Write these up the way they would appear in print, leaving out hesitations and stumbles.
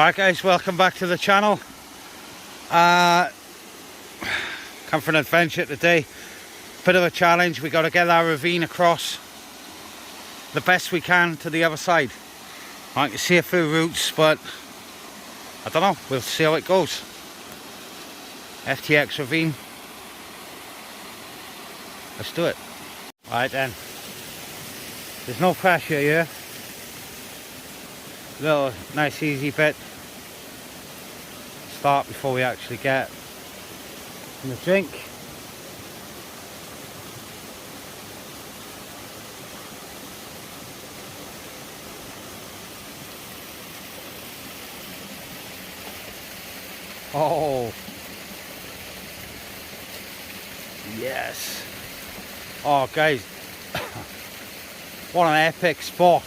Alright guys, welcome back to the channel. Come for an adventure today. Bit of a challenge. We got to get our ravine across the best we can to the other side. I can see a few routes, but I don't know, we'll see how it goes. Ftx Ravine, let's do it. Alright then, there's no pressure here. Little nice easy bit start before we actually get in the drink. Oh yes. Oh guys, what an epic spot.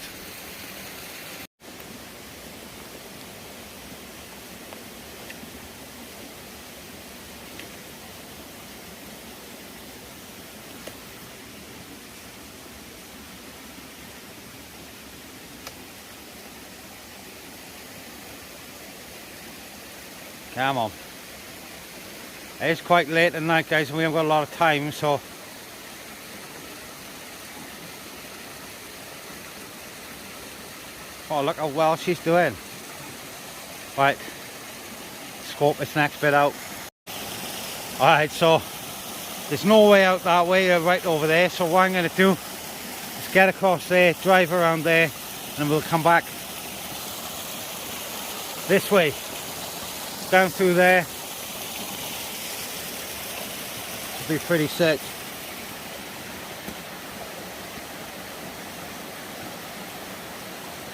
Come on. It's quite late at night guys and we haven't got a lot of time, so oh look how well she's doing. Right, scope this next bit out. Alright, so there's no way out that way, right over there, so what I'm going to do is get across there, drive around there, and we'll come back this way. Down through there. Should be pretty sick.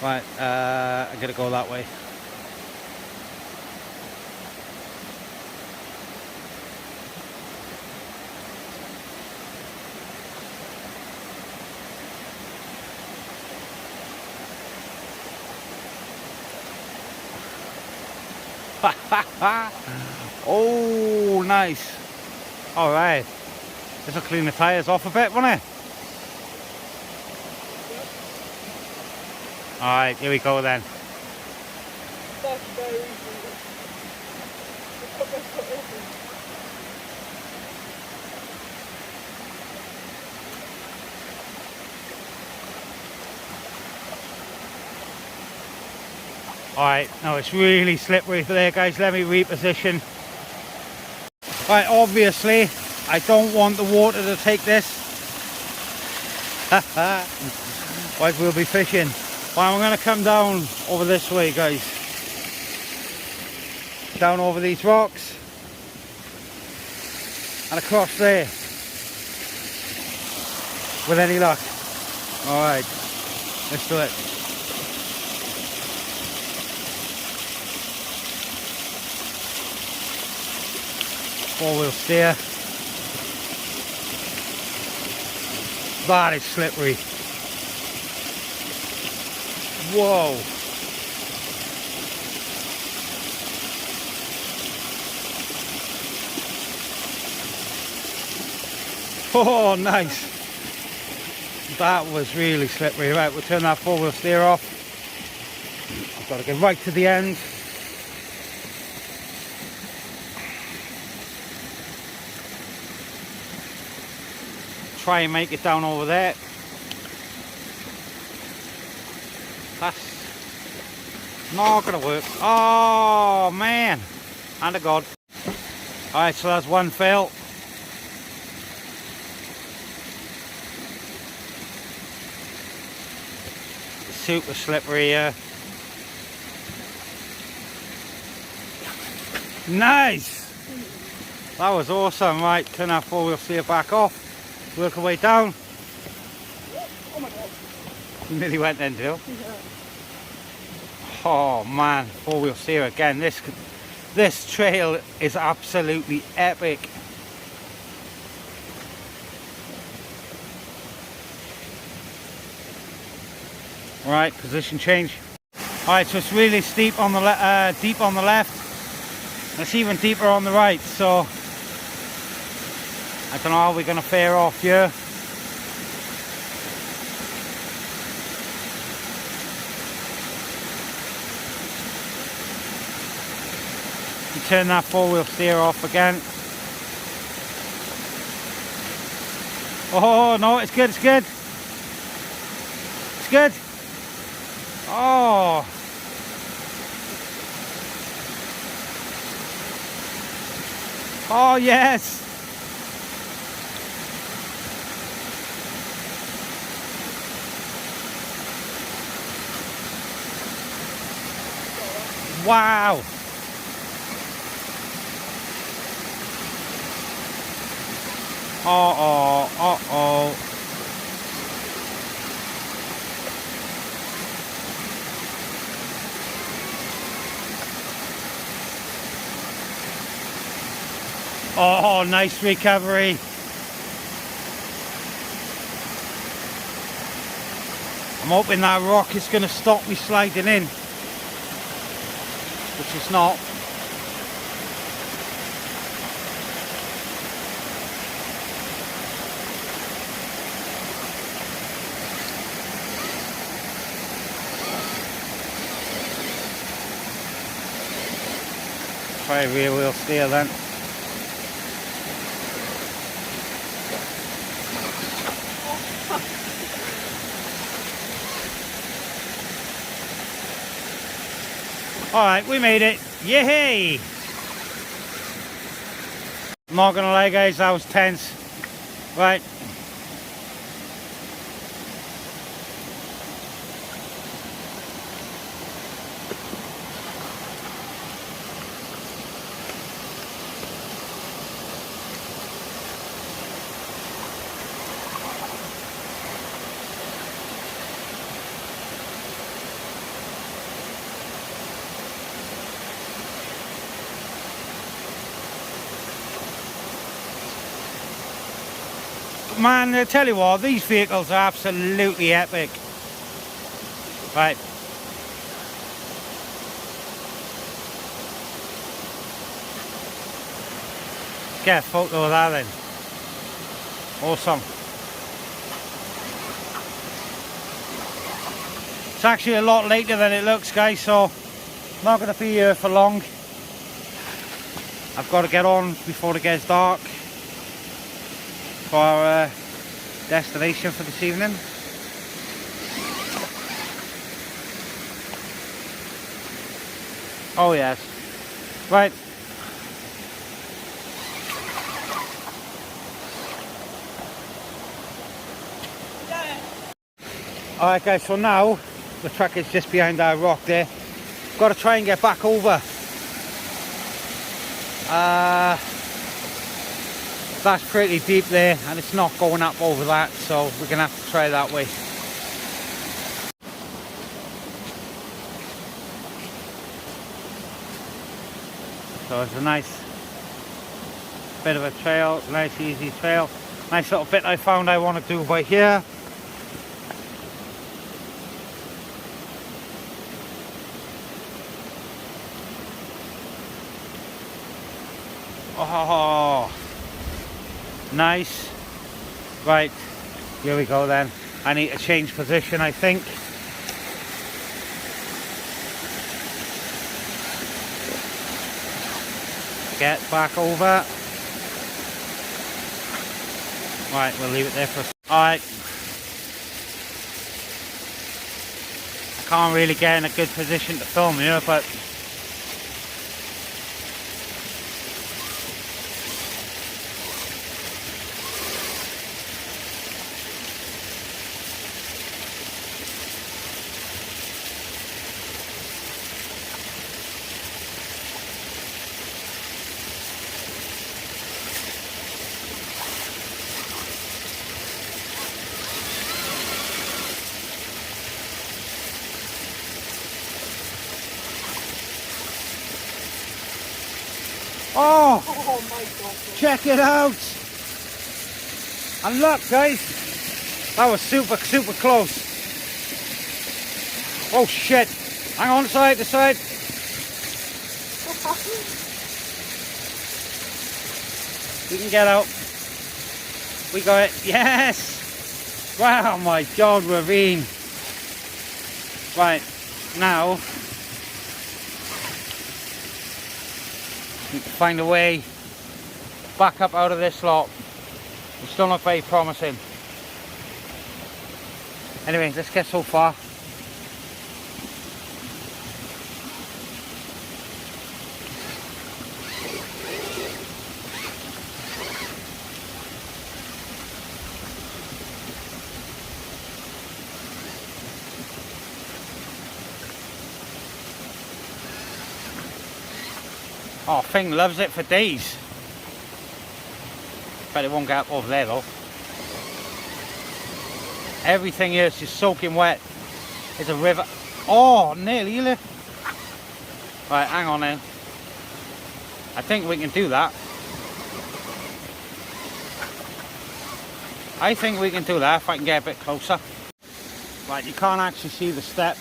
Right, I'm gonna go that way. Oh, nice. All right, this will clean the tires off a bit, won't it? All right, here we go then. That's very easy. Alright, now it's really slippery there guys, let me reposition. Right, obviously I don't want the water to take this. Right, we'll be fishing. Right, I'm going to come down over this way guys. Down over these rocks. And across there. With any luck. Alright, let's do it. Four-wheel steer. That is slippery. Whoa. Oh, nice. That was really slippery. Right, we'll turn that four-wheel steer off. I've got to get right to the end. Try and make it down over there. That's not gonna work. Oh man, and a god. Alright, so that's one fail. Super slippery here. Nice! That was awesome. Right, turn our four-wheel steer back off. Work our way down. Oh my god. You nearly went then, Jill. Yeah. Oh man, four-wheel steer again. This trail is absolutely epic. Right, position change. Alright, so it's really steep on the deep on the left. It's even deeper on the right, so I don't know how we're going to fare off here. You turn that four-wheel steer off again. Oh no, it's good, it's good. It's good. Oh. Oh yes. Wow. Uh-oh, uh-oh. Oh, nice recovery. I'm hoping that rock is going to stop me sliding in, which it's not. Try a rear wheel steer then. Alright, we made it. Yay! I'm not gonna lie guys, that was tense. Right. Man, I tell you what, these vehicles are absolutely epic. Right. Get a photo of that then. Awesome. It's actually a lot later than it looks guys, so I'm not going to be here for long. I've got to get on before it gets dark for our destination for this evening. Oh yes. Right. Alright guys, so now the truck is just behind that rock there. Got to try and get back over. That's pretty deep there and it's not going up over that, so we're gonna have to try that way. So it's a nice bit of a trail, nice easy trail. Nice little bit I found I want to do by here. Oh, nice. Right, here we go then. I need to change position, I think. Get back over. Right, we'll leave it there for a second. Alright. I can't really get in a good position to film here, but oh, Oh my god. check it out. And look guys, that was super close. Oh shit, hang on, side to side. We can get out. We got it, yes. Wow, my god, ravine. Right, now Need to find a way back up out of this slot. It's still not very promising. Anyway, let's get so far. Oh, thing loves it for days. Bet it won't get up over there though. Everything here is just soaking wet. It's a river. Oh, nearly. Look. Right, hang on then. I think we can do that. I think we can do that if I can get a bit closer. Right, you can't actually see the step.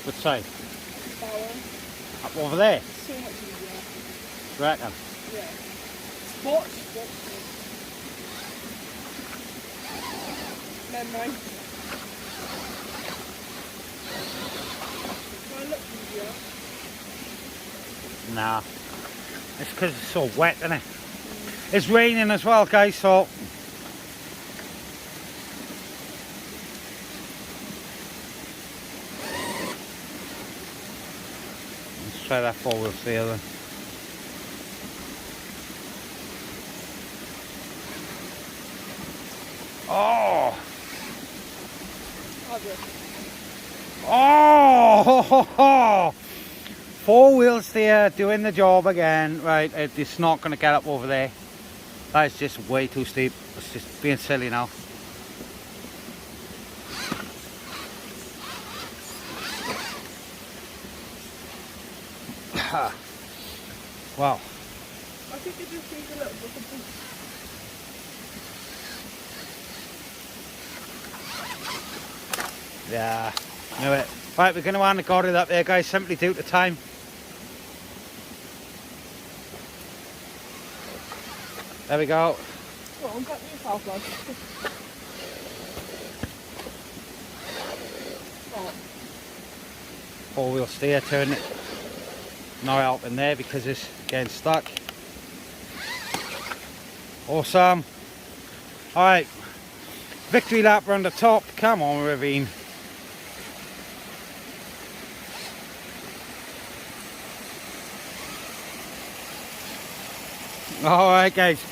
Which side? Up over there? So much easier. Reckon? Yeah. Spot. Never mind. Well, it looks easier. Nah. It's because it's so wet, isn't it? It's raining as well, guys, so... Let's try that four-wheel steer then. Oh! Oh! Four-wheel steer doing the job again. Right, it's not going to get up over there. That is just way too steep. It's just being silly now. Wow. I think it just needs a little bit of boost. Yeah, knew it. Right, we're going to hand the guard it up there, guys, simply due to time. There we go. Well, I'm back to yourself, lad. Oh. Four-wheel steer, turn it. No help in there because it's getting stuck. Awesome. Alright, victory lap around the top. Come on, Ravine. Alright, guys,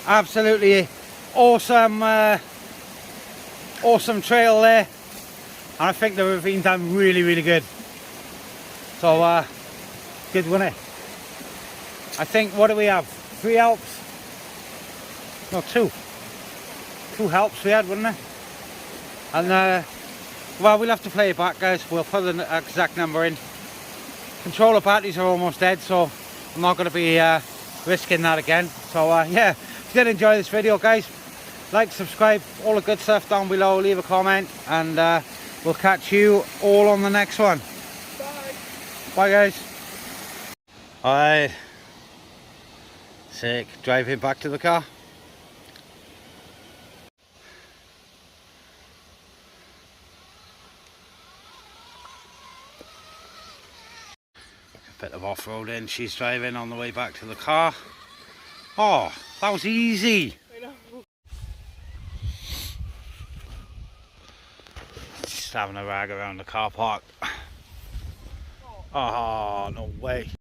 absolutely awesome awesome trail there, and I think the ravine done really good. So good, wasn't it? I think, what do we have? 3 helps? No, 2 helps we had, wasn't it? And well, we'll have to play it back, guys. We'll put the exact number in. Controller batteries are almost dead, so I'm not going to be risking that again. So yeah, if you did enjoy this video, guys, like, subscribe, all the good stuff down below, leave a comment, and we'll catch you all on the next one. Bye. Bye, guys. Alright, sick. Driving back to the car. Bit of off-roading, she's driving on the way back to the car. Oh, that was easy. I know. Just having a rag around the car park. Oh, no way.